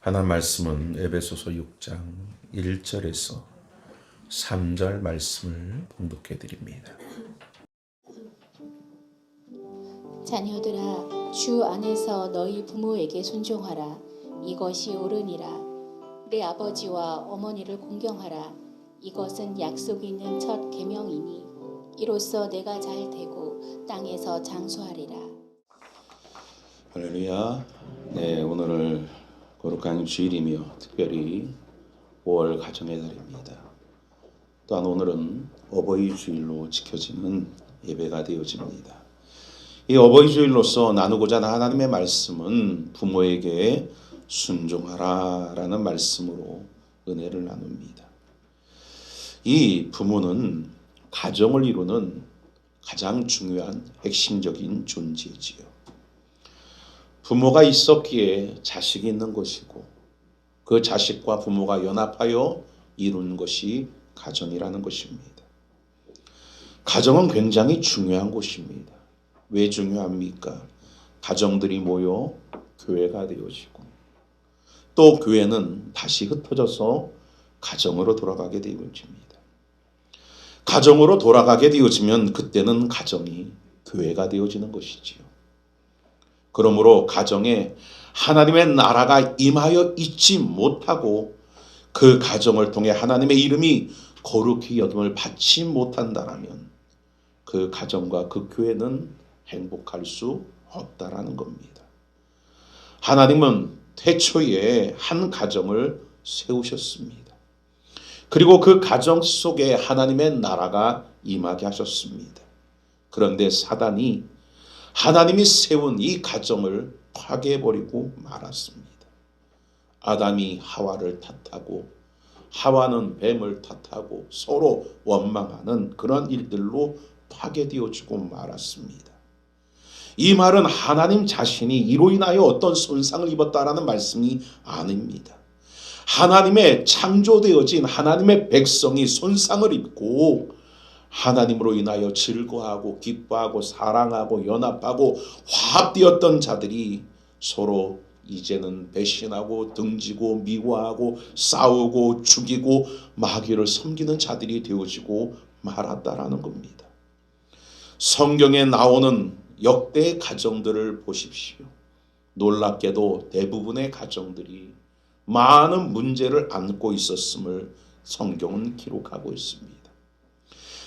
하나님 말씀은 에베소서 6장 1절에서 3절 말씀을 봉독해 드립니다. 자녀들아, 주 안에서 너희 부모에게 순종하라. 이것이 옳으니라. 내 아버지와 어머니를 공경하라. 이것은 약속이 있는 첫 계명이니 이로써 내가 잘 되고 땅에서 장수하리라. 할렐루야. 네, 오늘은 거룩한 주일이며 특별히 5월 가정의 달입니다. 또한 오늘은 어버이 주일로 지켜지는 예배가 되어집니다. 이 어버이 주일로서 나누고자 하는 하나님의 말씀은 부모에게 순종하라 라는 말씀으로 은혜를 나눕니다. 이 부모는 가정을 이루는 가장 중요한 핵심적인 존재지요. 부모가 있었기에 자식이 있는 것이고 그 자식과 부모가 연합하여 이룬 것이 가정이라는 것입니다. 가정은 굉장히 중요한 곳입니다. 왜 중요합니까? 가정들이 모여 교회가 되어지고 또 교회는 다시 흩어져서 가정으로 돌아가게 되어집니다. 가정으로 돌아가게 되어지면 그때는 가정이 교회가 되어지는 것이지요. 그러므로 가정에 하나님의 나라가 임하여 있지 못하고 그 가정을 통해 하나님의 이름이 거룩히 여김을 받지 못한다라면 그 가정과 그 교회는 행복할 수 없다라는 겁니다. 하나님은 태초에 한 가정을 세우셨습니다. 그리고 그 가정 속에 하나님의 나라가 임하게 하셨습니다. 그런데 사단이 하나님이 세운 이 가정을 파괴해버리고 말았습니다. 아담이 하와를 탓하고 하와는 뱀을 탓하고 서로 원망하는 그런 일들로 파괴되어지고 말았습니다. 이 말은 하나님 자신이 이로 인하여 어떤 손상을 입었다라는 말씀이 아닙니다. 하나님의 창조되어진 하나님의 백성이 손상을 입고 하나님으로 인하여 즐거워하고 기뻐하고 사랑하고 연합하고 화합되었던 자들이 서로 이제는 배신하고 등지고 미워하고 싸우고 죽이고 마귀를 섬기는 자들이 되어지고 말았다라는 겁니다. 성경에 나오는 역대의 가정들을 보십시오. 놀랍게도 대부분의 가정들이 많은 문제를 안고 있었음을 성경은 기록하고 있습니다.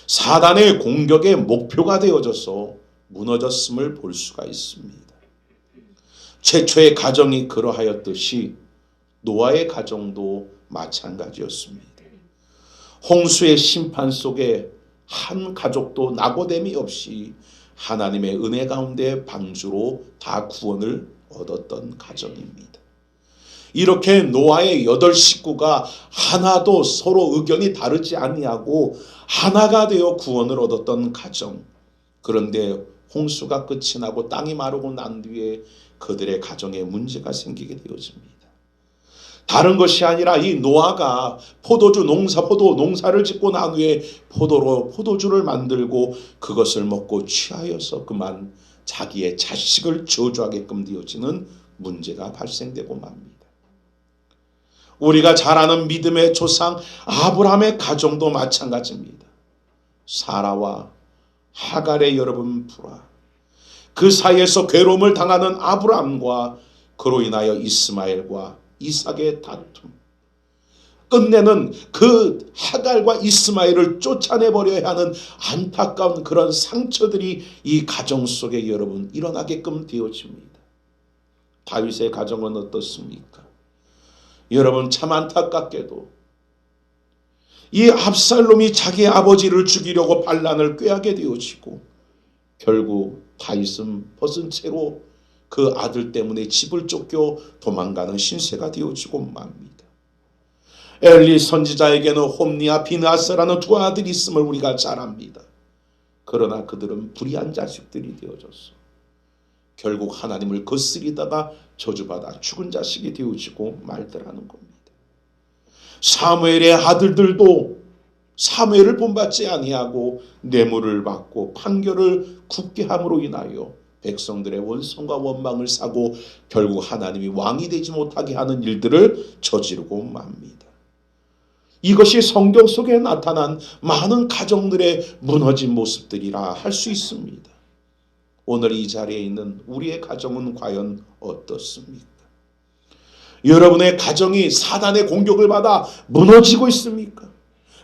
사단의 공격의 목표가 되어져서 무너졌음을 볼 수가 있습니다. 최초의 가정이 그러하였듯이 노아의 가정도 마찬가지였습니다. 홍수의 심판 속에 한 가족도 낙오됨이 없이 하나님의 은혜 가운데 방주로 다 구원을 얻었던 가정입니다. 이렇게 노아의 8 식구가 하나도 서로 의견이 다르지 아니하고 하나가 되어 구원을 얻었던 가정. 그런데 홍수가 끝이 나고 땅이 마르고 난 뒤에 그들의 가정에 문제가 생기게 되어집니다. 다른 것이 아니라 이 노아가 포도 농사를 짓고 난 후에 포도주를 만들고 그것을 먹고 취하여서 그만 자기의 자식을 저주하게끔 되어지는 문제가 발생되고 맙니다. 우리가 잘 아는 믿음의 조상 아브라함의 가정도 마찬가지입니다. 사라와 하갈의 여러분 불화, 그 사이에서 괴로움을 당하는 아브라함과 그로 인하여 이스마엘과 이삭의 다툼, 끝내는 그 하갈과 이스마엘을 쫓아내버려야 하는 안타까운 그런 상처들이 이 가정 속에 여러분 일어나게끔 되어집니다. 다윗의 가정은 어떻습니까? 여러분 참 안타깝게도 이 압살롬이 자기 아버지를 죽이려고 반란을 꾀하게 되어지고 결국 다윗은 벗은 채로 그 아들 때문에 집을 쫓겨 도망가는 신세가 되어지고 맙니다. 엘리 선지자에게는 홈니와 비느하스라는 2 아들이 있음을 우리가 잘 압니다. 그러나 그들은 불의한 자식들이 되어졌어. 결국 하나님을 거스리다가 저주받아 죽은 자식이 되어지고 말더라는 겁니다. 사무엘의 아들들도 사무엘을 본받지 아니하고 뇌물을 받고 판결을 굽게 함으로 인하여 백성들의 원성과 원망을 사고 결국 하나님이 왕이 되지 못하게 하는 일들을 저지르고 맙니다. 이것이 성경 속에 나타난 많은 가정들의 무너진 모습들이라 할 수 있습니다. 오늘 이 자리에 있는 우리의 가정은 과연 어떻습니까? 여러분의 가정이 사단의 공격을 받아 무너지고 있습니까?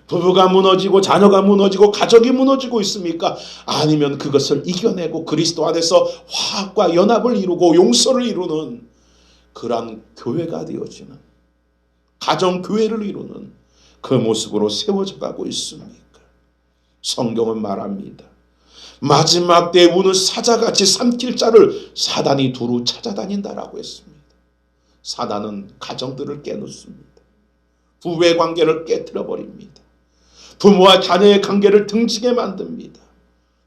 부부가 무너지고 자녀가 무너지고 가족이 무너지고 있습니까? 아니면 그것을 이겨내고 그리스도 안에서 화합과 연합을 이루고 용서를 이루는 그러한 교회가 되어지는, 가정교회를 이루는 그 모습으로 세워져 가고 있습니까? 성경은 말합니다. 마지막 때에 우는 사자같이 삼킬 자를 사단이 두루 찾아다닌다라고 했습니다. 사단은 가정들을 깨놓습니다. 부부의 관계를 깨트려 버립니다. 부모와 자녀의 관계를 등지게 만듭니다.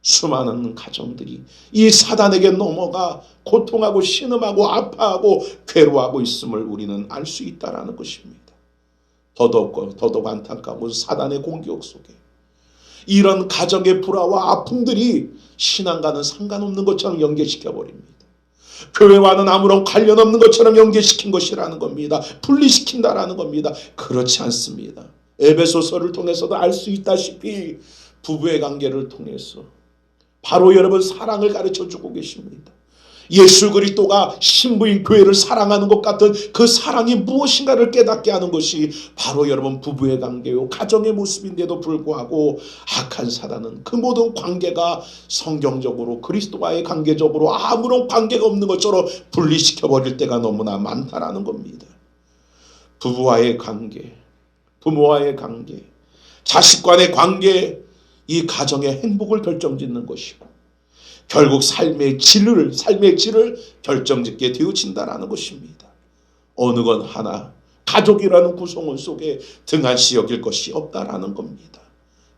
수많은 가정들이 이 사단에게 넘어가 고통하고 신음하고 아파하고 괴로워하고 있음을 우리는 알 수 있다는 것입니다. 더더욱 안타까운 사단의 공격 속에 이런 가정의 불화와 아픔들이 신앙과는 상관없는 것처럼 연계시켜버립니다. 교회와는 아무런 관련 없는 것처럼 연계시킨 것이라는 겁니다. 분리시킨다라는 겁니다. 그렇지 않습니다. 에베소서를 통해서도 알 수 있다시피 부부의 관계를 통해서 바로 여러분 사랑을 가르쳐주고 계십니다. 예수 그리스도가 신부인 교회를 사랑하는 것 같은 그 사랑이 무엇인가를 깨닫게 하는 것이 바로 여러분 부부의 관계요 가정의 모습인데도 불구하고 악한 사단은 그 모든 관계가 성경적으로 그리스도와의 관계적으로 아무런 관계가 없는 것처럼 분리시켜버릴 때가 너무나 많다라는 겁니다. 부부와의 관계, 부모와의 관계, 자식 간의 관계, 이 가정의 행복을 결정짓는 것이고 결국 삶의 질을 결정짓게 되어진다는 것입니다. 어느 건 하나 가족이라는 구성원 속에 등한시 여길 것이 없다라는 겁니다.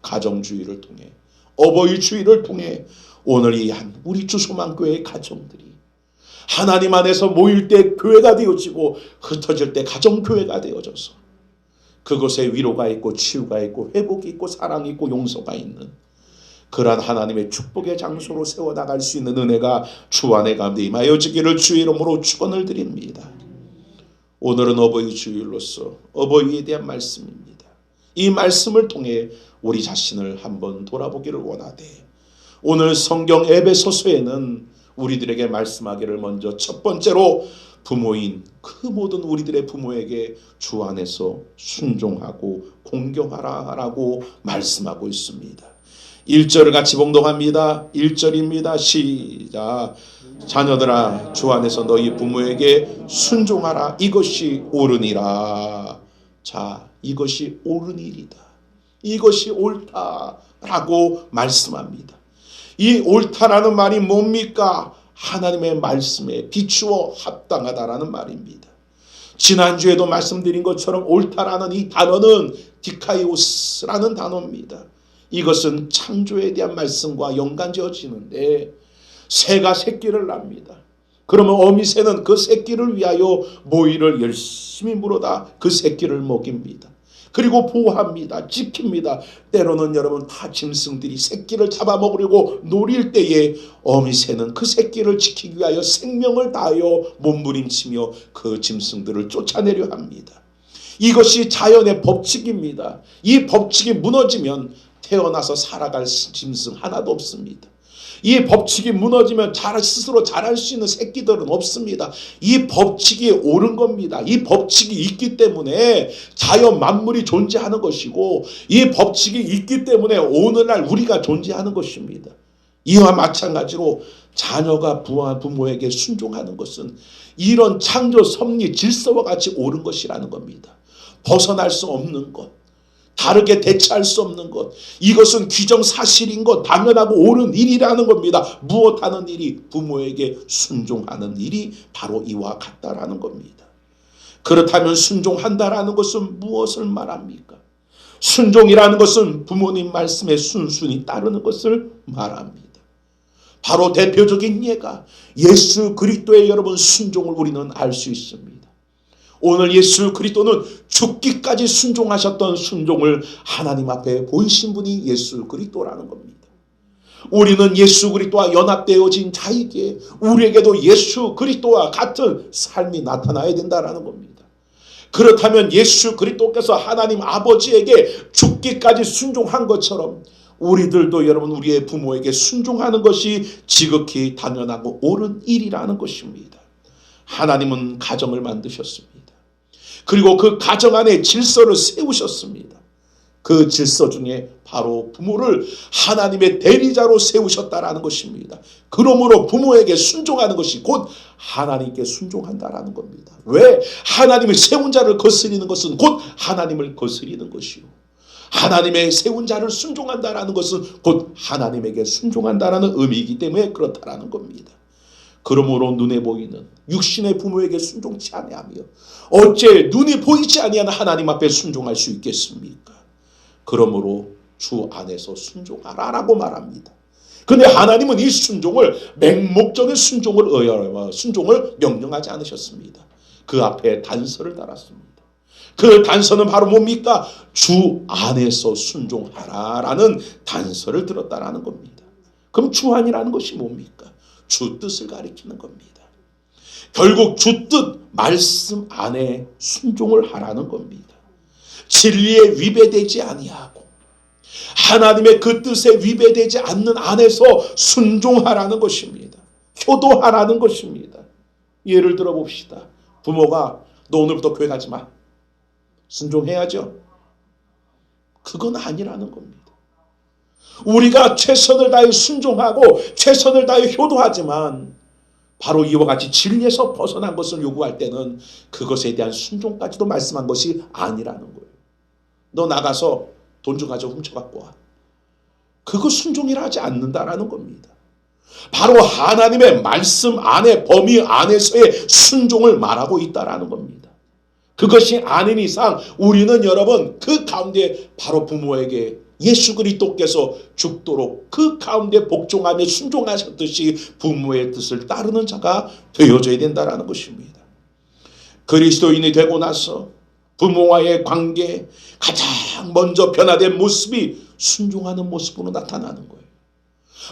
가정주의를 통해 어버이주의를 통해 오늘 이 한 우리 주소만교회의 가정들이 하나님 안에서 모일 때 교회가 되어지고 흩어질 때 가정교회가 되어져서 그곳에 위로가 있고 치유가 있고 회복이 있고 사랑이 있고 용서가 있는 그러한 하나님의 축복의 장소로 세워나갈 수 있는 은혜가 주 안에 가운데 임하여지기를 주의 이름으로 축원을 드립니다. 오늘은 어버이 주일로서 어버이에 대한 말씀입니다. 이 말씀을 통해 우리 자신을 한번 돌아보기를 원하되 오늘 성경 에베소서에는 우리들에게 말씀하기를 먼저 첫 번째로 부모인 그 모든 우리들의 부모에게 주 안에서 순종하고 공경하라 라고 말씀하고 있습니다. 1절을 같이 봉독합니다. 1절입니다. 시작. 자녀들아 주 안에서 너희 부모에게 순종하라. 이것이 옳으니라. 자, 이것이 옳은 일이다. 이것이 옳다라고 말씀합니다. 이 옳다라는 말이 뭡니까? 하나님의 말씀에 비추어 합당하다라는 말입니다. 지난주에도 말씀드린 것처럼 옳다라는 이 단어는 디카이오스라는 단어입니다. 이것은 창조에 대한 말씀과 연관지어지는데 새가 새끼를 낳습니다. 그러면 어미새는 그 새끼를 위하여 모이를 열심히 물어다 그 새끼를 먹입니다. 그리고 보호합니다. 지킵니다. 때로는 여러분 다 짐승들이 새끼를 잡아먹으려고 노릴 때에 어미새는 그 새끼를 지키기 위하여 생명을 다하여 몸부림치며 그 짐승들을 쫓아내려 합니다. 이것이 자연의 법칙입니다. 이 법칙이 무너지면 태어나서 살아갈 짐승 하나도 없습니다. 이 법칙이 무너지면 스스로 자랄 수 있는 새끼들은 없습니다. 이 법칙이 옳은 겁니다. 이 법칙이 있기 때문에 자연 만물이 존재하는 것이고 이 법칙이 있기 때문에 오늘날 우리가 존재하는 것입니다. 이와 마찬가지로 자녀가 부모에게 순종하는 것은 이런 창조 섭리 질서와 같이 옳은 것이라는 겁니다. 벗어날 수 없는 것, 다르게 대처할 수 없는 것, 이것은 규정사실인 것, 당연하고 옳은 일이라는 겁니다. 무엇하는 일이 부모에게 순종하는 일이 바로 이와 같다라는 겁니다. 그렇다면 순종한다라는 것은 무엇을 말합니까? 순종이라는 것은 부모님 말씀에 순순히 따르는 것을 말합니다. 바로 대표적인 예가 예수 그리스도의 여러분 순종을 우리는 알 수 있습니다. 오늘 예수 그리스도는 죽기까지 순종하셨던 순종을 하나님 앞에 보이신 분이 예수 그리스도라는 겁니다. 우리는 예수 그리스도와 연합되어진 자이기에 우리에게도 예수 그리스도와 같은 삶이 나타나야 된다는 겁니다. 그렇다면 예수 그리스도께서 하나님 아버지에게 죽기까지 순종한 것처럼 우리들도 여러분 우리의 부모에게 순종하는 것이 지극히 당연하고 옳은 일이라는 것입니다. 하나님은 가정을 만드셨습니다. 그리고 그 가정 안에 질서를 세우셨습니다. 그 질서 중에 바로 부모를 하나님의 대리자로 세우셨다라는 것입니다. 그러므로 부모에게 순종하는 것이 곧 하나님께 순종한다라는 겁니다. 왜? 하나님의 세운 자를 거스리는 것은 곧 하나님을 거스리는 것이요. 하나님의 세운 자를 순종한다라는 것은 곧 하나님에게 순종한다라는 의미이기 때문에 그렇다라는 겁니다. 그러므로 눈에 보이는 육신의 부모에게 순종치 아니하며 어째 눈이 보이지 아니하는 하나님 앞에 순종할 수 있겠습니까? 그러므로 주 안에서 순종하라라고 말합니다. 그런데 하나님은 이 순종을 맹목적인 순종을 명령하지 않으셨습니다. 그 앞에 단서를 달았습니다. 그 단서는 바로 뭡니까? 주 안에서 순종하라라는 단서를 들었다라는 겁니다. 그럼 주 안이라는 것이 뭡니까? 주 뜻을 가리키는 겁니다. 결국 주 뜻 말씀 안에 순종을 하라는 겁니다. 진리에 위배되지 아니하고 하나님의 그 뜻에 위배되지 않는 안에서 순종하라는 것입니다. 효도하라는 것입니다. 예를 들어 봅시다. 부모가 너 오늘부터 교회 가지 마. 순종해야죠. 그건 아니라는 겁니다. 우리가 최선을 다해 순종하고 최선을 다해 효도하지만 바로 이와 같이 진리에서 벗어난 것을 요구할 때는 그것에 대한 순종까지도 말씀한 것이 아니라는 거예요. 너 나가서 돈 좀 가져 훔쳐갖고 와. 그거 순종이라 하지 않는다라는 겁니다. 바로 하나님의 말씀 안에 범위 안에서의 순종을 말하고 있다라는 겁니다. 그것이 아닌 이상 우리는 여러분 그 가운데 바로 부모에게 예수 그리스도께서 죽도록 그 가운데 복종하며 순종하셨듯이 부모의 뜻을 따르는 자가 되어져야 된다는 것입니다. 그리스도인이 되고 나서 부모와의 관계 가장 먼저 변화된 모습이 순종하는 모습으로 나타나는 거예요.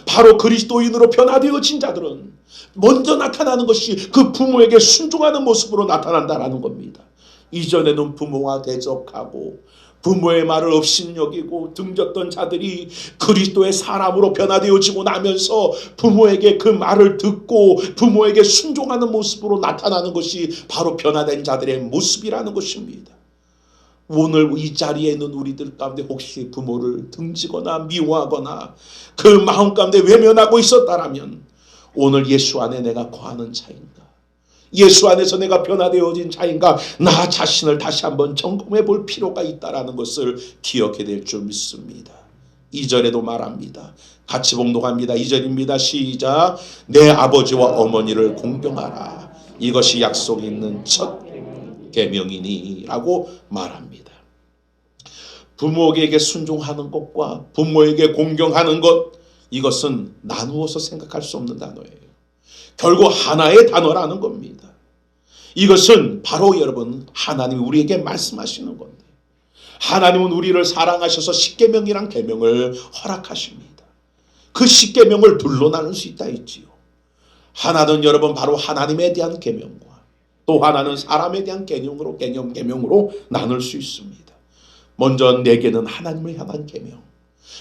바로 그리스도인으로 변화되어진 자들은 먼저 나타나는 것이 그 부모에게 순종하는 모습으로 나타난다는 겁니다. 이전에는 부모와 대적하고 부모의 말을 업신여기고 등졌던 자들이 그리스도의 사람으로 변화되어지고 나면서 부모에게 그 말을 듣고 부모에게 순종하는 모습으로 나타나는 것이 바로 변화된 자들의 모습이라는 것입니다. 오늘 이 자리에 있는 우리들 가운데 혹시 부모를 등지거나 미워하거나 그 마음 가운데 외면하고 있었다라면 오늘 예수 안에 내가 거하는 자인가? 예수 안에서 내가 변화되어진 자인가? 나 자신을 다시 한번 점검해 볼 필요가 있다는 것을 기억해야 될 줄 믿습니다. 2절에도 말합니다. 같이 봉독합니다. 2절입니다. 시작. 내 아버지와 어머니를 공경하라. 이것이 약속 있는 첫 계명이니 라고 말합니다. 부모에게 순종하는 것과 부모에게 공경하는 것, 이것은 나누어서 생각할 수 없는 단어예요. 결국 하나의 단어라는 겁니다. 이것은 바로 여러분 하나님이 우리에게 말씀하시는 건데 하나님은 우리를 사랑하셔서 십계명이란 계명을 허락하십니다. 그 십계명을 둘로 나눌 수 있다 했지요. 하나는 여러분 바로 하나님에 대한 계명과 또 하나는 사람에 대한 계명으로 나눌 수 있습니다. 먼저 4개는 하나님을 향한 계명,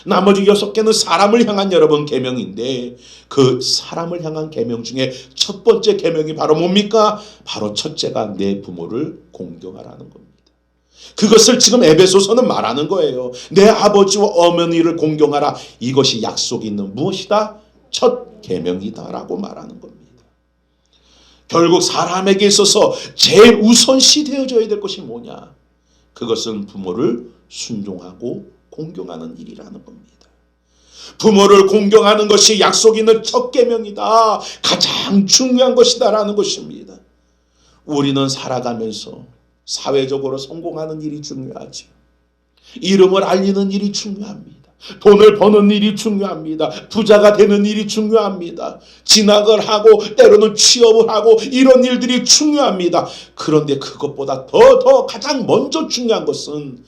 나머지 6개는 사람을 향한 여러분 계명인데 그 사람을 향한 계명 중에 첫 번째 계명이 바로 뭡니까? 바로 첫째가 내 부모를 공경하라는 겁니다. 그것을 지금 에베소서는 말하는 거예요. 내 아버지와 어머니를 공경하라. 이것이 약속이 있는 무엇이다? 첫 계명이다라고 말하는 겁니다. 결국 사람에게 있어서 제일 우선시 되어져야 될 것이 뭐냐? 그것은 부모를 순종하고 공경하는 일이라는 겁니다. 부모를 공경하는 것이 약속 있는 첫 계명이다. 가장 중요한 것이다라는 것입니다. 우리는 살아가면서 사회적으로 성공하는 일이 중요하죠. 이름을 알리는 일이 중요합니다. 돈을 버는 일이 중요합니다. 부자가 되는 일이 중요합니다. 진학을 하고 때로는 취업을 하고 이런 일들이 중요합니다. 그런데 그것보다 더 가장 먼저 중요한 것은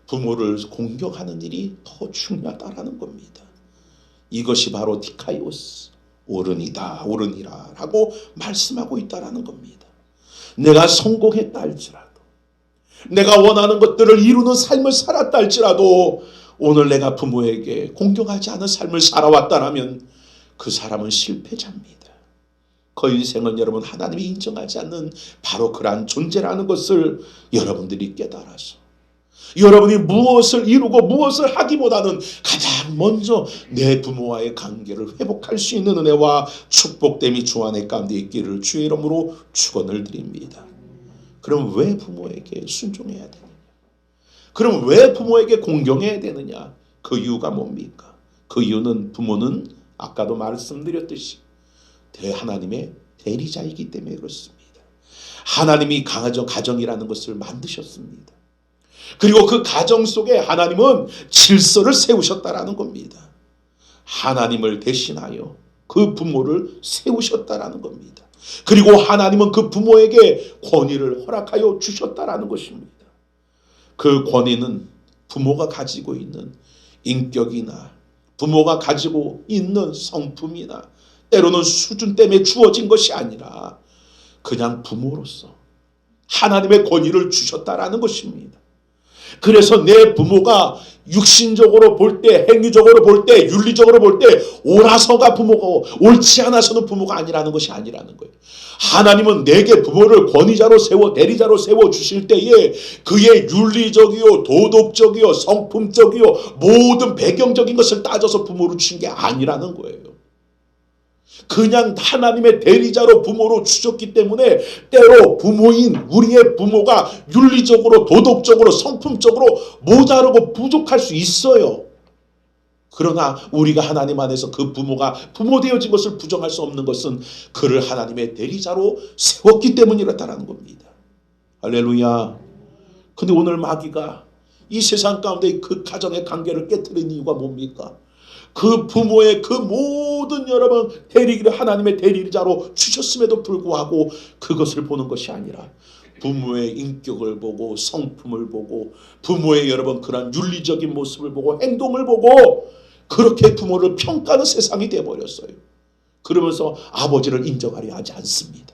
부모를 공경하는 일이 더 중요하다라는 겁니다. 이것이 바로 디카이오스, 어른이다, 어른이라 라고 말씀하고 있다라는 겁니다. 내가 성공했다 할지라도, 내가 원하는 것들을 이루는 삶을 살았다 할지라도 오늘 내가 부모에게 공경하지 않은 삶을 살아왔다라면 그 사람은 실패자입니다. 그 인생은 여러분 하나님이 인정하지 않는 바로 그러한 존재라는 것을 여러분들이 깨달아서 여러분이 무엇을 이루고 무엇을 하기보다는 가장 먼저 내 부모와의 관계를 회복할 수 있는 은혜와 축복됨이 주 안에 가운데 있기를 주의 이름으로 축원을 드립니다. 그럼 왜 부모에게 순종해야 되느냐? 그럼 왜 부모에게 공경해야 되느냐? 그 이유가 뭡니까? 그 이유는 부모는 아까도 말씀드렸듯이 하나님의 대리자이기 때문에 그렇습니다. 하나님이 가정이라는 것을 만드셨습니다. 그리고 그 가정 속에 하나님은 질서를 세우셨다라는 겁니다. 하나님을 대신하여 그 부모를 세우셨다라는 겁니다. 그리고 하나님은 그 부모에게 권위를 허락하여 주셨다라는 것입니다. 그 권위는 부모가 가지고 있는 인격이나 부모가 가지고 있는 성품이나 때로는 수준 때문에 주어진 것이 아니라 그냥 부모로서 하나님의 권위를 주셨다라는 것입니다. 그래서 내 부모가 육신적으로 볼 때, 행위적으로 볼 때, 윤리적으로 볼 때 옳아서가 부모고 옳지 않아서는 부모가 아니라는 것이 아니라는 거예요. 하나님은 내게 부모를 권위자로 세워 대리자로 세워 주실 때에 그의 윤리적이요 도덕적이요 성품적이요 모든 배경적인 것을 따져서 부모를 주신 게 아니라는 거예요. 그냥 하나님의 대리자로 부모로 주셨기 때문에 때로 부모인 우리의 부모가 윤리적으로 도덕적으로 성품적으로 모자르고 부족할 수 있어요. 그러나 우리가 하나님 안에서 그 부모가 부모 되어진 것을 부정할 수 없는 것은 그를 하나님의 대리자로 세웠기 때문이라는 겁니다. 할렐루야. 근데 오늘 마귀가 이 세상 가운데 그 가정의 관계를 깨뜨린 이유가 뭡니까? 그 부모의 그 모든 여러분 대리기를 하나님의 대리자로 주셨음에도 불구하고 그것을 보는 것이 아니라 부모의 인격을 보고 성품을 보고 부모의 여러분 그런 윤리적인 모습을 보고 행동을 보고 그렇게 부모를 평가하는 세상이 되어버렸어요. 그러면서 아버지를 인정하려 하지 않습니다.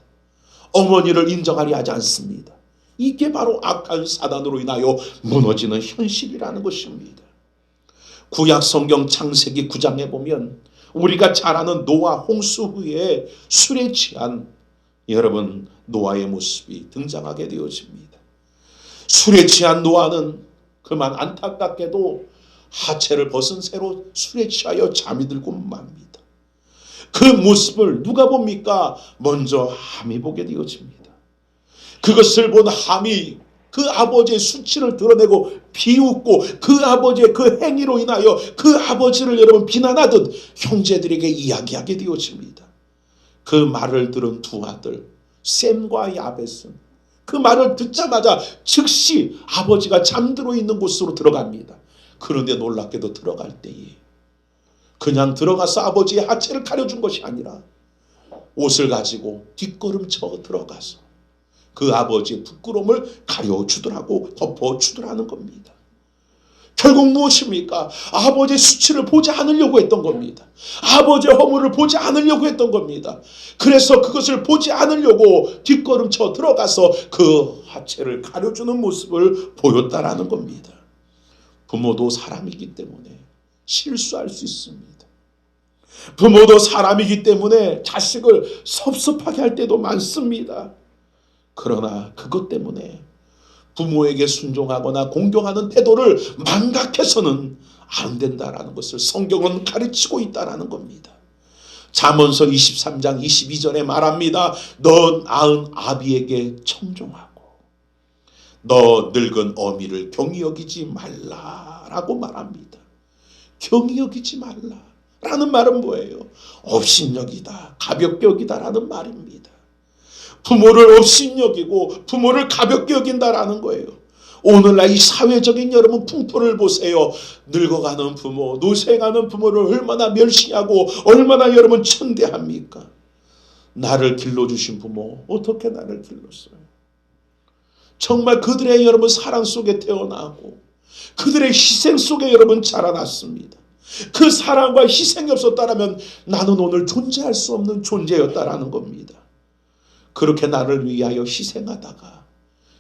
어머니를 인정하려 하지 않습니다. 이게 바로 악한 사단으로 인하여 무너지는 현실이라는 것입니다. 구약 성경 창세기 9장에 보면 우리가 잘 아는 노아 홍수 후에 술에 취한 여러분 노아의 모습이 등장하게 되어집니다. 술에 취한 노아는 그만 안타깝게도 하체를 벗은 채로 술에 취하여 잠이 들고 맙니다. 그 모습을 누가 봅니까? 먼저 함이 보게 되어집니다. 그것을 본 함이 그 아버지의 수치를 드러내고 비웃고 그 아버지의 그 행위로 인하여 그 아버지를 여러분 비난하듯 형제들에게 이야기하게 되어집니다. 그 말을 들은 두 아들 셈과 야벳은 그 말을 듣자마자 즉시 아버지가 잠들어 있는 곳으로 들어갑니다. 그런데 놀랍게도 들어갈 때에 그냥 들어가서 아버지의 하체를 가려준 것이 아니라 옷을 가지고 뒷걸음쳐 들어가서 그 아버지의 부끄러움을 가려주더라고 덮어주더라는 겁니다. 결국 무엇입니까? 아버지의 수치를 보지 않으려고 했던 겁니다. 아버지의 허물을 보지 않으려고 했던 겁니다. 그래서 그것을 보지 않으려고 뒷걸음쳐 들어가서 그 하체를 가려주는 모습을 보였다라는 겁니다. 부모도 사람이기 때문에 실수할 수 있습니다. 부모도 사람이기 때문에 자식을 섭섭하게 할 때도 많습니다. 그러나 그것 때문에 부모에게 순종하거나 공경하는 태도를 망각해서는 안 된다라는 것을 성경은 가르치고 있다라는 겁니다. 잠언서 23장 22절에 말합니다. 너 낳은 아비에게 청종하고 너 늙은 어미를 경히 여기지 말라라고 말합니다. 경히 여기지 말라라는 말은 뭐예요? 업신여기다, 가볍게 여기다라는 말입니다. 부모를 업신여기고 부모를 가볍게 여긴다라는 거예요. 오늘날 이 사회적인 여러분 풍토를 보세요. 늙어가는 부모, 노쇠가는 부모를 얼마나 멸시하고 얼마나 여러분 천대합니까? 나를 길러주신 부모 어떻게 나를 길렀어요? 정말 그들의 여러분 사랑 속에 태어나고 그들의 희생 속에 여러분 자라났습니다. 그 사랑과 희생이 없었다라면 나는 오늘 존재할 수 없는 존재였다라는 겁니다. 그렇게 나를 위하여 희생하다가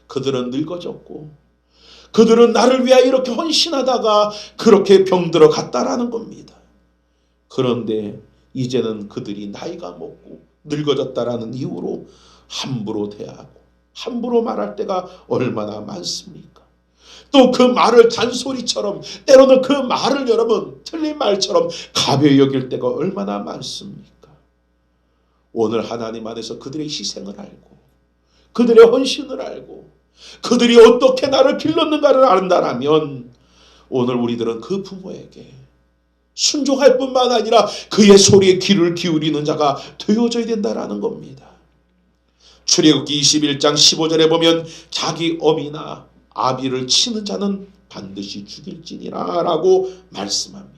그들은 늙어졌고 그들은 나를 위하여 이렇게 헌신하다가 그렇게 병들어 갔다라는 겁니다. 그런데 이제는 그들이 나이가 먹고 늙어졌다라는 이유로 함부로 대하고 함부로 말할 때가 얼마나 많습니까? 또 그 말을 잔소리처럼 때로는 그 말을 여러분 틀린 말처럼 가벼이 여길 때가 얼마나 많습니까? 오늘 하나님 안에서 그들의 희생을 알고 그들의 헌신을 알고 그들이 어떻게 나를 길렀는가를 안다라면 오늘 우리들은 그 부모에게 순종할 뿐만 아니라 그의 소리에 귀를 기울이는 자가 되어져야 된다라는 겁니다. 출애굽기 21장 15절에 보면 자기 어미나 아비를 치는 자는 반드시 죽일지니라 라고 말씀합니다.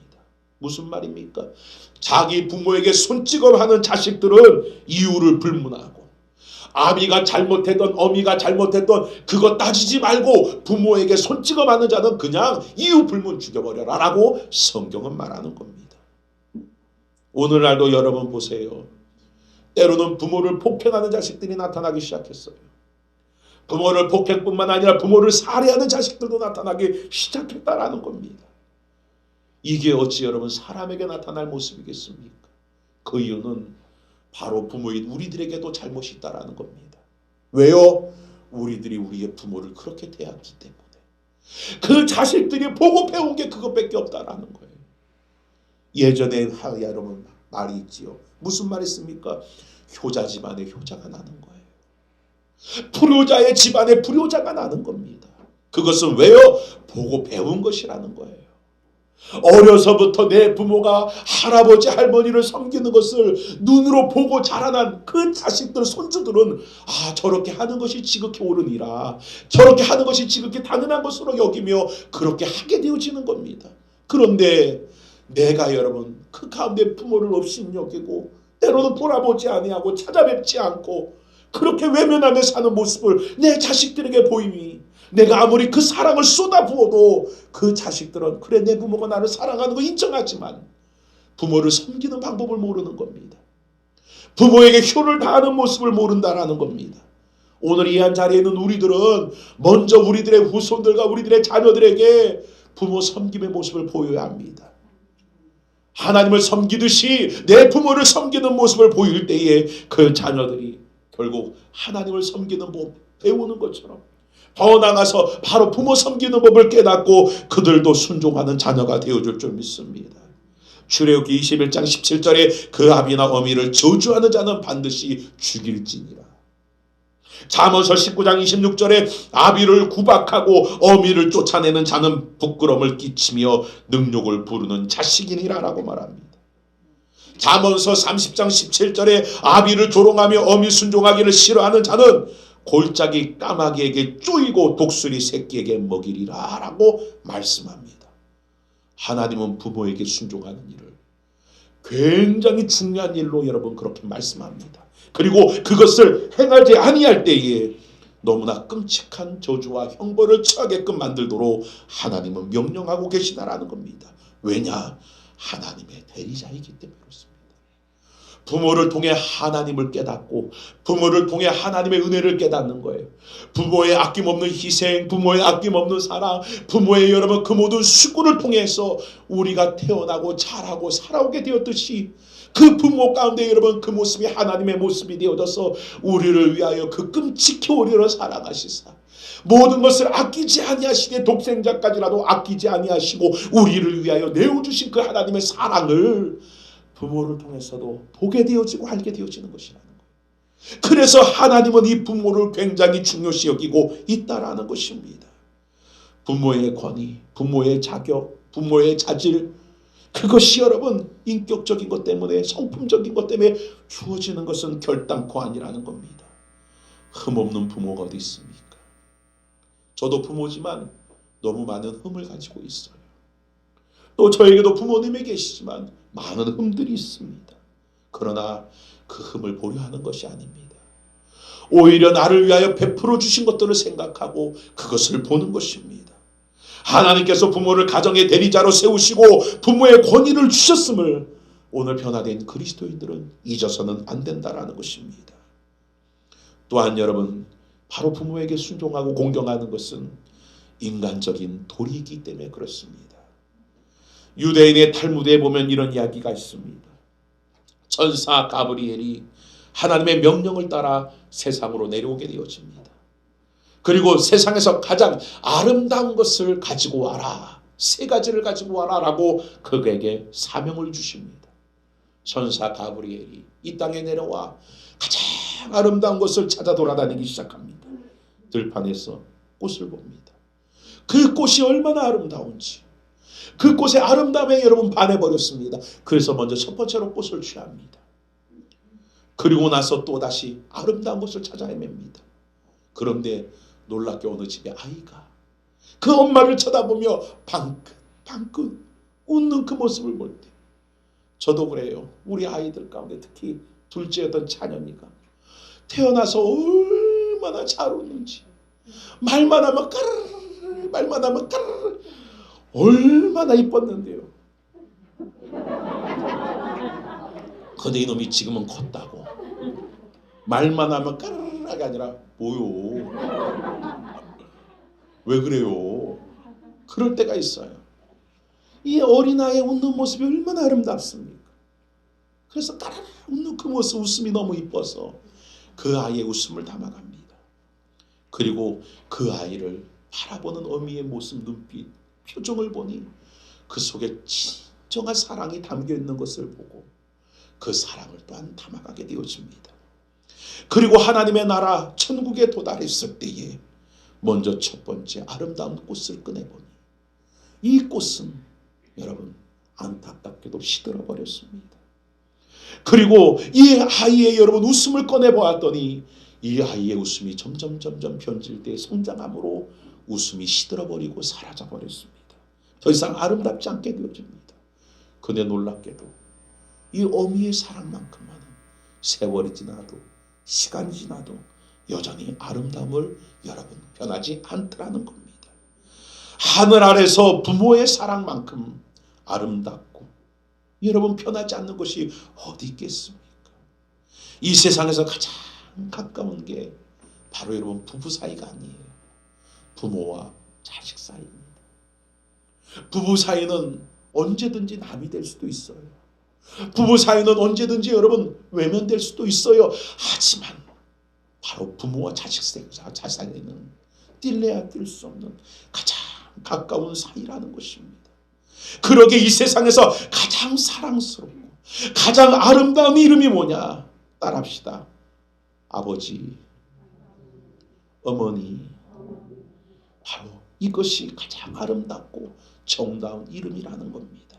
무슨 말입니까? 자기 부모에게 손찌검하는 자식들은 이유를 불문하고 아비가 잘못했던 어미가 잘못했던 그거 따지지 말고 부모에게 손찌검하는 자는 그냥 이유 불문 죽여버려라 라고 성경은 말하는 겁니다. 오늘날도 여러분 보세요. 때로는 부모를 폭행하는 자식들이 나타나기 시작했어요. 부모를 폭행뿐만 아니라 부모를 살해하는 자식들도 나타나기 시작했다라는 겁니다. 이게 어찌 여러분 사람에게 나타날 모습이겠습니까? 그 이유는 바로 부모인 우리들에게도 잘못이 있다라는 겁니다. 왜요? 우리들이 우리의 부모를 그렇게 대했기 때문에. 그 자식들이 보고 배운 게 그것밖에 없다라는 거예요. 예전에 여러분 말이 있지요. 무슨 말이 있습니까? 효자 집안에 효자가 나는 거예요. 불효자의 집안에 불효자가 나는 겁니다. 그것은 왜요? 보고 배운 것이라는 거예요. 어려서부터 내 부모가 할아버지 할머니를 섬기는 것을 눈으로 보고 자라난 그 자식들 손주들은 저렇게 하는 것이 지극히 옳으니라 저렇게 하는 것이 지극히 당연한 것으로 여기며 그렇게 하게 되어지는 겁니다. 그런데 내가 여러분 그 가운데 부모를 업신여기고 때로는 돌아보지 아니하고 찾아뵙지 않고 그렇게 외면하며 사는 모습을 내 자식들에게 보이니 내가 아무리 그 사랑을 쏟아부어도 그 자식들은 그래 내 부모가 나를 사랑하는 거 인정하지만 부모를 섬기는 방법을 모르는 겁니다. 부모에게 효를 다하는 모습을 모른다라는 겁니다. 오늘 이 한 자리에 있는 우리들은 먼저 우리들의 후손들과 우리들의 자녀들에게 부모 섬김의 모습을 보여야 합니다. 하나님을 섬기듯이 내 부모를 섬기는 모습을 보일 때에 그 자녀들이 결국 하나님을 섬기는 법 배우는 것처럼 더 나아가서 바로 부모 섬기는 법을 깨닫고 그들도 순종하는 자녀가 되어줄 줄 믿습니다. 출애굽기 21장 17절에 그 아비나 어미를 저주하는 자는 반드시 죽일지니라. 잠언서 19장 26절에 아비를 구박하고 어미를 쫓아내는 자는 부끄러움을 끼치며 능욕을 부르는 자식이니라 라고 말합니다. 잠언서 30장 17절에 아비를 조롱하며 어미 순종하기를 싫어하는 자는 골짜기 까마귀에게 쪼이고 독수리 새끼에게 먹이리라 라고 말씀합니다. 하나님은 부모에게 순종하는 일을 굉장히 중요한 일로 여러분 그렇게 말씀합니다. 그리고 그것을 행하지 아니할 때에 너무나 끔찍한 저주와 형벌을 처하게끔 만들도록 하나님은 명령하고 계시다라는 겁니다. 왜냐? 하나님의 대리자이기 때문에 그렇습니다. 부모를 통해 하나님을 깨닫고 부모를 통해 하나님의 은혜를 깨닫는 거예요. 부모의 아낌없는 희생, 부모의 아낌없는 사랑, 부모의 여러분 그 모든 수고를 통해서 우리가 태어나고 자라고 살아오게 되었듯이 그 부모 가운데 여러분 그 모습이 하나님의 모습이 되어져서 우리를 위하여 그 끔찍히 우리를 사랑하시사 모든 것을 아끼지 아니하시되 독생자까지라도 아끼지 아니하시고 우리를 위하여 내어주신 그 하나님의 사랑을 부모를 통해서도 보게 되어지고 알게 되어지는 것이라는 거예요. 그래서 하나님은 이 부모를 굉장히 중요시 여기고 있다라는 것입니다. 부모의 권위, 부모의 자격, 부모의 자질 그것이 여러분 인격적인 것 때문에 성품적인 것 때문에 주어지는 것은 결단코 아니라는 겁니다. 흠없는 부모가 어디 있습니까? 저도 부모지만 너무 많은 흠을 가지고 있어요. 또 저에게도 부모님이 계시지만 많은 흠들이 있습니다. 그러나 그 흠을 보려 하는 것이 아닙니다. 오히려 나를 위하여 베풀어 주신 것들을 생각하고 그것을 보는 것입니다. 하나님께서 부모를 가정의 대리자로 세우시고 부모의 권위를 주셨음을 오늘 변화된 그리스도인들은 잊어서는 안 된다라는 것입니다. 또한 여러분, 바로 부모에게 순종하고 공경하는 것은 인간적인 도리이기 때문에 그렇습니다. 유대인의 탈무드에 보면 이런 이야기가 있습니다. 천사 가브리엘이 하나님의 명령을 따라 세상으로 내려오게 되어집니다. 그리고 세상에서 가장 아름다운 것을 가지고 와라, 3가지를 가지고 와라 라고 그에게 사명을 주십니다. 천사 가브리엘이 이 땅에 내려와 가장 아름다운 것을 찾아 돌아다니기 시작합니다. 들판에서 꽃을 봅니다. 그 꽃이 얼마나 아름다운지, 그 꽃의 아름다움에 여러분 반해버렸습니다. 그래서 먼저 첫 번째로 꽃을 취합니다. 그리고 나서 또다시 아름다운 것을 찾아 헤맵니다. 그런데 놀랍게 어느 집에 아이가 그 엄마를 쳐다보며 방긋방긋 웃는 그 모습을 볼 때, 저도 그래요. 우리 아이들 가운데 특히 둘째였던 찬현이가 태어나서 얼마나 잘 웃는지, 말만 하면 까르르, 말만 하면 까르르, 얼마나 이뻤는데요. 근데 이놈이 지금은 컸다고 말만 하면 까르르하게 아니라 뭐요? 왜 그래요? 그럴 때가 있어요. 이 어린아이의 웃는 모습이 얼마나 아름답습니까? 그래서 까르르 웃는 그 모습, 웃음이 너무 이뻐서 그 아이의 웃음을 담아갑니다. 그리고 그 아이를 바라보는 어미의 모습, 눈빛, 표정을 보니 그 속에 진정한 사랑이 담겨있는 것을 보고 그 사랑을 또한 담아가게 되어집니다. 그리고 하나님의 나라 천국에 도달했을 때에 먼저 첫 번째 아름다운 꽃을 꺼내보니 이 꽃은 여러분 안타깝게도 시들어버렸습니다. 그리고 이 아이의 여러분 웃음을 꺼내보았더니 이 아이의 웃음이 점점 변질돼 성장함으로 웃음이 시들어버리고 사라져버렸습니다. 더 이상 아름답지 않게 되어집니다. 근데 놀랍게도 이 어미의 사랑만큼은 세월이 지나도 시간이 지나도 여전히 아름다움을 여러분 변하지 않더라는 겁니다. 하늘 아래서 부모의 사랑만큼 아름답고 여러분 변하지 않는 것이 어디 있겠습니까? 이 세상에서 가장 가까운 게 바로 여러분 부부 사이가 아니에요. 부모와 자식 사이입니다. 부부 사이는 언제든지 남이 될 수도 있어요. 부부 사이는 언제든지 여러분 외면될 수도 있어요. 하지만 바로 부모와 자식 사이는 뛸래야 뛸 수 없는 가장 가까운 사이라는 것입니다. 그러게 이 세상에서 가장 사랑스럽고 가장 아름다운 이름이 뭐냐? 따라합시다. 아버지, 어머니. 바로 이것이 가장 아름답고 정다운 이름이라는 겁니다.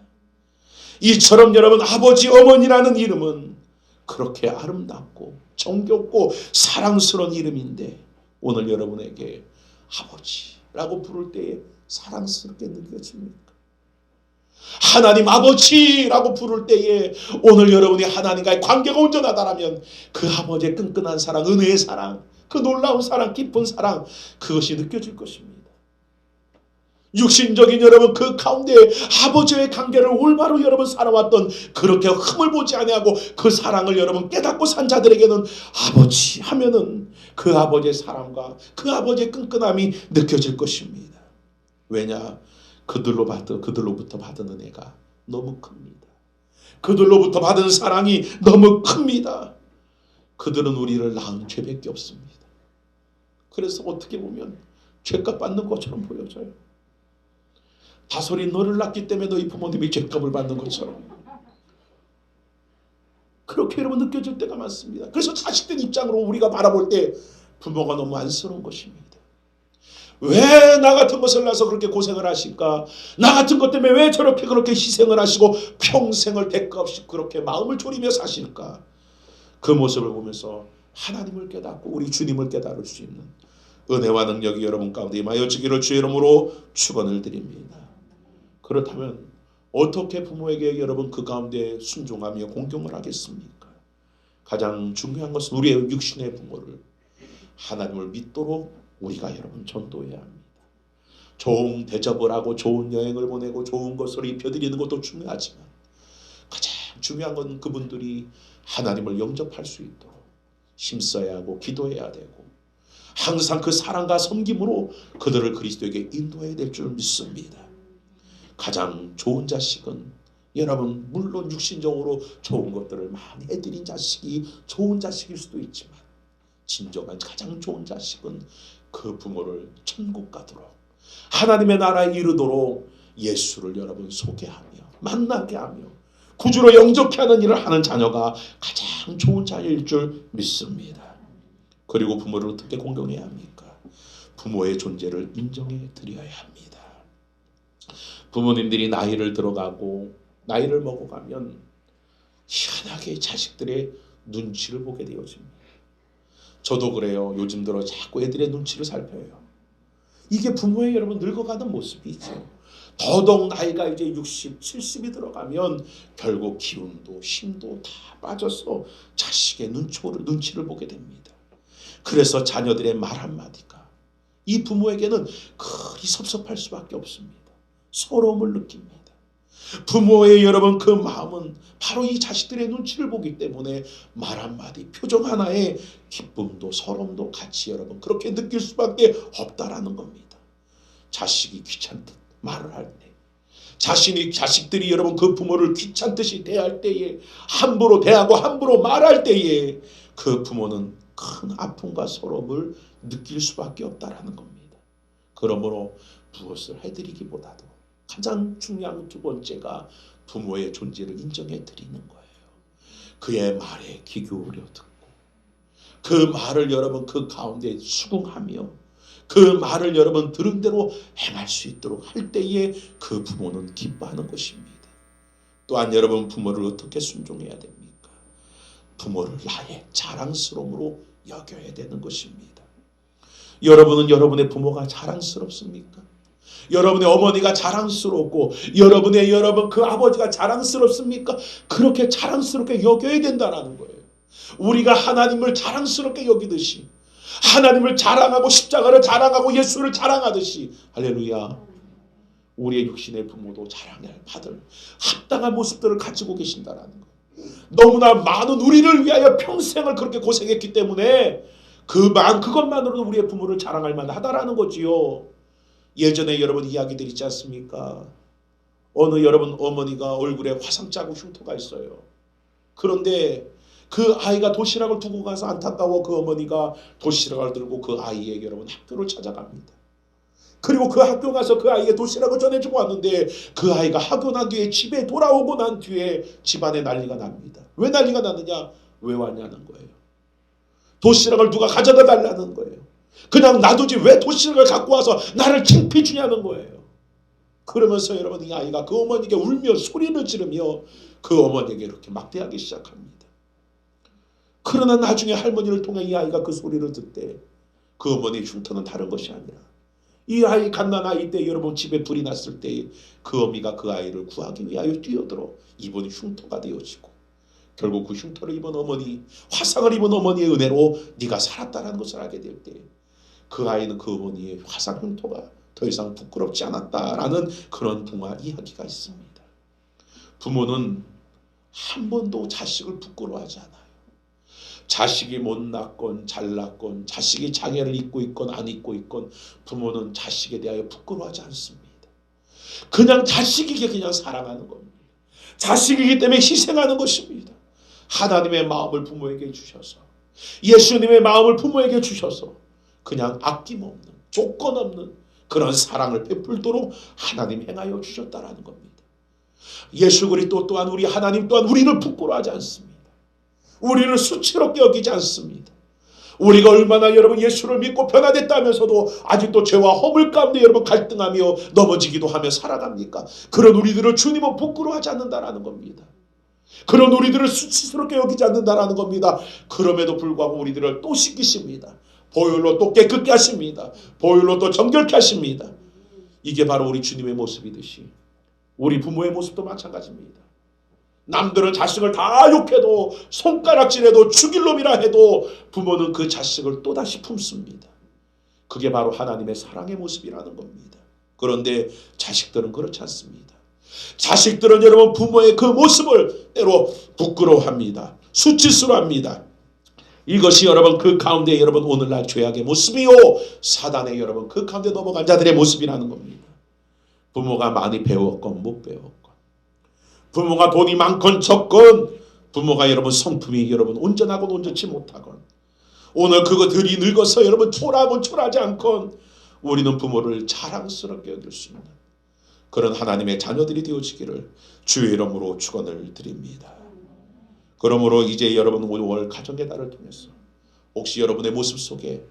이처럼 여러분 아버지, 어머니라는 이름은 그렇게 아름답고 정겹고 사랑스러운 이름인데 오늘 여러분에게 아버지라고 부를 때에 사랑스럽게 느껴집니까? 하나님 아버지라고 부를 때에 오늘 여러분이 하나님과의 관계가 온전하다라면 그 아버지의 끈끈한 사랑, 은혜의 사랑, 그 놀라운 사랑, 깊은 사랑, 그것이 느껴질 것입니다. 육신적인 여러분 그 가운데 아버지의 관계를 올바로 여러분 살아왔던 그렇게 흠을 보지 아니하고 그 사랑을 여러분 깨닫고 산 자들에게는 아버지 하면은 그 아버지의 사랑과 그 아버지의 끈끈함이 느껴질 것입니다. 왜냐? 그들로부터 받은 은혜가 너무 큽니다. 그들로부터 받은 사랑이 너무 큽니다. 그들은 우리를 낳은 죄밖에 없습니다. 그래서 어떻게 보면 죄값 받는 것처럼 보여져요. 다솔이 너를 낳기 때문에 너희 부모님이 죄값을 받는 것처럼 그렇게 여러분 느껴질 때가 많습니다. 그래서 자식된 입장으로 우리가 바라볼 때 부모가 너무 안쓰러운 것입니다. 왜 나 같은 것을 낳아서 그렇게 고생을 하실까? 나 같은 것 때문에 왜 저렇게 그렇게 희생을 하시고 평생을 대가 없이 그렇게 마음을 졸이며 사실까? 그 모습을 보면서 하나님을 깨닫고 우리 주님을 깨달을 수 있는 은혜와 능력이 여러분 가운데 임하여지기를 주의 이름으로 축원을 드립니다. 그렇다면 어떻게 부모에게 여러분 그 가운데 순종하며 공경을 하겠습니까? 가장 중요한 것은 우리의 육신의 부모를 하나님을 믿도록 우리가 여러분 전도해야 합니다. 좋은 대접을 하고 좋은 여행을 보내고 좋은 것을 입혀드리는 것도 중요하지만 가장 중요한 건 그분들이 하나님을 영접할 수 있도록 힘써야 하고 기도해야 되고 항상 그 사랑과 섬김으로 그들을 그리스도에게 인도해야 될 줄 믿습니다. 가장 좋은 자식은 여러분 물론 육신적으로 좋은 것들을 많이 해드린 자식이 좋은 자식일 수도 있지만 진정한 가장 좋은 자식은 그 부모를 천국 가도록 하나님의 나라에 이르도록 예수를 여러분 소개하며 만나게 하며 구주로 영접케 하는 일을 하는 자녀가 가장 좋은 자녀일 줄 믿습니다. 그리고 부모를 어떻게 공경해야 합니까? 부모의 존재를 인정해 드려야 합니다. 부모님들이 나이를 들어가고 나이를 먹어가면 희한하게 자식들의 눈치를 보게 되어집니다. 저도 그래요. 요즘 들어 자꾸 애들의 눈치를 살펴요. 이게 부모의 여러분 늙어가는 모습이죠. 더더욱 나이가 이제 60, 70이 들어가면 결국 기운도 힘도 다 빠져서 자식의 눈치를 보게 됩니다. 그래서 자녀들의 말 한마디가 이 부모에게는 그리 섭섭할 수밖에 없습니다. 서러움을 느낍니다. 부모의 여러분 그 마음은 바로 이 자식들의 눈치를 보기 때문에 말 한마디 표정 하나에 기쁨도 서러움도 같이 여러분 그렇게 느낄 수밖에 없다라는 겁니다. 자식이 귀찮듯 말을 할 때 자식들이 여러분 그 부모를 귀찮듯이 대할 때에 함부로 대하고 함부로 말할 때에 그 부모는 큰 아픔과 서러움을 느낄 수밖에 없다라는 겁니다. 그러므로 무엇을 해드리기보다도 가장 중요한 두 번째가 부모의 존재를 인정해 드리는 거예요. 그의 말에 귀 기울여 듣고 그 말을 여러분 그 가운데 수긍하며 그 말을 여러분 들은 대로 행할 수 있도록 할 때에 그 부모는 기뻐하는 것입니다. 또한 여러분 부모를 어떻게 순종해야 됩니까? 부모를 나의 자랑스러움으로 여겨야 되는 것입니다. 여러분은 여러분의 부모가 자랑스럽습니까? 여러분의 어머니가 자랑스럽고 여러분 그 아버지가 자랑스럽습니까? 그렇게 자랑스럽게 여겨야 된다는 거예요. 우리가 하나님을 자랑스럽게 여기듯이 하나님을 자랑하고 십자가를 자랑하고 예수를 자랑하듯이 할렐루야 우리의 육신의 부모도 자랑을 받을 합당한 모습들을 가지고 계신다는 거예요. 너무나 많은 우리를 위하여 평생을 그렇게 고생했기 때문에 그것만으로도 우리의 부모를 자랑할 만하다라는 거지요. 예전에 여러분 이야기들 있지 않습니까? 어느 여러분 어머니가 얼굴에 화상자국 흉터가 있어요. 그런데 그 아이가 도시락을 두고 가서 안타까워 그 어머니가 도시락을 들고 그 아이에게 여러분 학교를 찾아갑니다. 그리고 그 학교 가서 그 아이에게 도시락을 전해주고 왔는데 그 아이가 학교 난 뒤에 집에 돌아오고 난 뒤에 집안에 난리가 납니다. 왜 난리가 나느냐? 왜 왔냐는 거예요. 도시락을 누가 가져다 달라는 거예요. 그냥 놔두지 왜 도시락을 갖고 와서 나를 창피 주냐는 거예요. 그러면서 여러분 이 아이가 그 어머니에게 울며 소리를 지르며 그 어머니에게 이렇게 막대하기 시작합니다. 그러나 나중에 할머니를 통해 이 아이가 그 소리를 듣되 그 어머니의 흉터는 다른 것이 아니라 이 아이 갓난아이 때 여러분 집에 불이 났을 때 그 어미가 그 아이를 구하기 위하여 뛰어들어 입은 흉터가 되어지고 결국 그 흉터를 입은 어머니 화상을 입은 어머니의 은혜로 네가 살았다는 것을 알게 될 때 그 아이는 그 어머니의 화상 흉터가 더 이상 부끄럽지 않았다라는 그런 동화 이야기가 있습니다. 부모는 한 번도 자식을 부끄러워하지 않아요. 자식이 못났건 잘났건 자식이 장애를 입고 있건 안 입고 있건 부모는 자식에 대하여 부끄러워하지 않습니다. 그냥 자식이게 그냥 사랑하는 겁니다. 자식이기 때문에 희생하는 것입니다. 하나님의 마음을 부모에게 주셔서 예수님의 마음을 부모에게 주셔서 그냥 아낌없는 조건 없는 그런 사랑을 베풀도록 하나님 행하여 주셨다라는 겁니다. 예수 그리스도 또한 우리 하나님 또한 우리를 부끄러워하지 않습니다. 우리를 수치롭게 여기지 않습니다. 우리가 얼마나 여러분 예수를 믿고 변화됐다면서도 아직도 죄와 허물 가운데 여러분 갈등하며 넘어지기도 하며 살아갑니까? 그런 우리들을 주님은 부끄러워하지 않는다라는 겁니다. 그런 우리들을 수치스럽게 여기지 않는다라는 겁니다. 그럼에도 불구하고 우리들을 또 씻기십니다. 보혈로 또 깨끗게 하십니다. 보혈로 또 정결케 하십니다. 이게 바로 우리 주님의 모습이듯이 우리 부모의 모습도 마찬가지입니다. 남들은 자식을 다 욕해도 손가락질해도 죽일 놈이라 해도 부모는 그 자식을 또다시 품습니다. 그게 바로 하나님의 사랑의 모습이라는 겁니다. 그런데 자식들은 그렇지 않습니다. 자식들은 여러분 부모의 그 모습을 때로 부끄러워합니다. 수치스러워합니다. 이것이 여러분 그 가운데 여러분 오늘날 죄악의 모습이요, 사단의 여러분 그 가운데 넘어간 자들의 모습이라는 겁니다. 부모가 많이 배웠건 못 배웠건, 부모가 돈이 많건 적건, 부모가 여러분 성품이 여러분 온전하건 온전치 못하건, 오늘 그것들이 늙어서 여러분 초라하건 초라하지 않건, 우리는 부모를 자랑스럽게 여길 수 있는 그런 하나님의 자녀들이 되어지기를 주의 이름으로 축원을 드립니다. 그러므로 이제 여러분 5월 가정의 달을 통해서 혹시 여러분의 모습 속에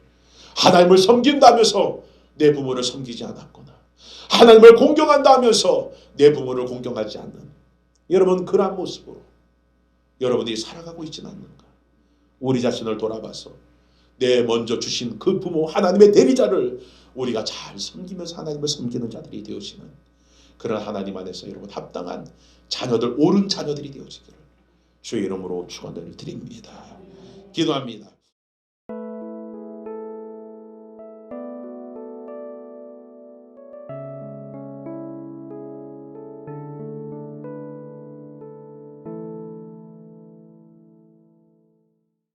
하나님을 섬긴다면서 내 부모를 섬기지 않았거나, 하나님을 공경한다면서 내 부모를 공경하지 않는 여러분 그러한 모습으로 여러분이 살아가고 있지는 않는가? 우리 자신을 돌아봐서 내 먼저 주신 그 부모 하나님의 대리자를 우리가 잘 섬기면서 하나님을 섬기는 자들이 되어지는 그런 하나님 안에서 여러분 합당한 자녀들, 옳은 자녀들이 되어지기를 주의 이름으로 축원을 드립니다. 기도합니다.